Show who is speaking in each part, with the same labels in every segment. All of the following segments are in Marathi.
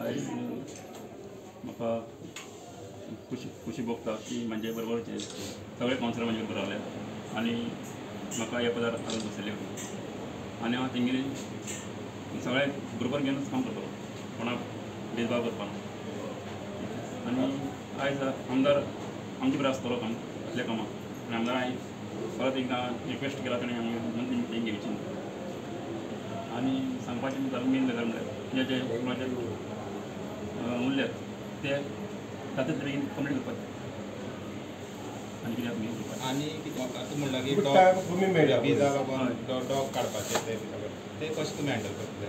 Speaker 1: आयज म्हाका खुशी भोगता की म्हणजे बरोबरचे सगळे कावन्सिलर म्हणजे बरोबर रावले आनी म्हाका ह्या पदार हाडून बसयले आनी हांव तेंगेली सगळे बरोबर घेवन काम करतलो कोणाक भेदभाव करपाना आनी आयज आमदार आमचे बरें आसतलो काम असल्या कामाक आनी आमदार हांवें परत एकदां रिक्वेस्ट केला ताणें आमी तें घेवची आनी सांगपाचें म्हणल्यार मेन गजाल म्हणल्यार जे प्रोजेक्ट उरल्यात ते जाता तरी कंप्लीट करपाचे आनी कित्याक मेन करपाचें
Speaker 2: आनी तूं म्हणला की विजा लागून डॉग काडपाचे ते कशें तुमी हँडल करतले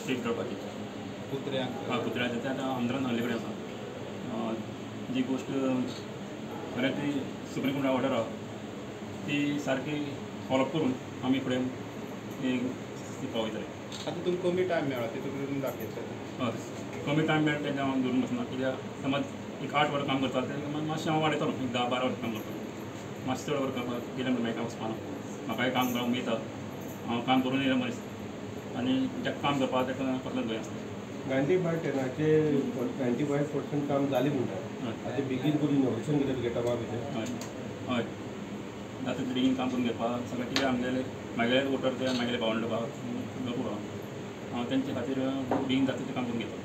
Speaker 1: ट्रीट करपाची
Speaker 2: कुत्र्यांक
Speaker 1: कुत्र्याचे ते आतां आमदारान हाडले कडेन आसा जी गोश्ट खरें ती सुप्रीम कोर्टा ऑर्डर आहा ती सारकी फॉलोअप करून आमी फुडें पावयतले
Speaker 2: आतां तुमकां कमी टायम मेळ्ळा तितून दाखयतले
Speaker 1: हय कमी टायम मेळटा तेन्ना हांव धरून बसना कित्याक समज एक 8 वरां काम करता तें मातशें हांव वाडयतलो एक 10-12 वरां काम करता मातशें चड वरां करपाक गेल्यार म्हाका वचपाना म्हाकाय काम करपाक उमेद हांव काम करून येयला मनीस आनी ताका काम करपाक ताका कसलेंच भंय आसता
Speaker 3: 95% काम जालें म्हणटा आतां बेगीन करून इनोव्हेशन कितें घेता भितर
Speaker 1: हय हय जाता ते बेगीन काम करून घेवपाक सगळें कितें आमगेले म्हागेले वोटर ते म्हागेले भावंड भरपूर आहा हांव तेंचे खातीर बेगीन जाता तें काम करून घेता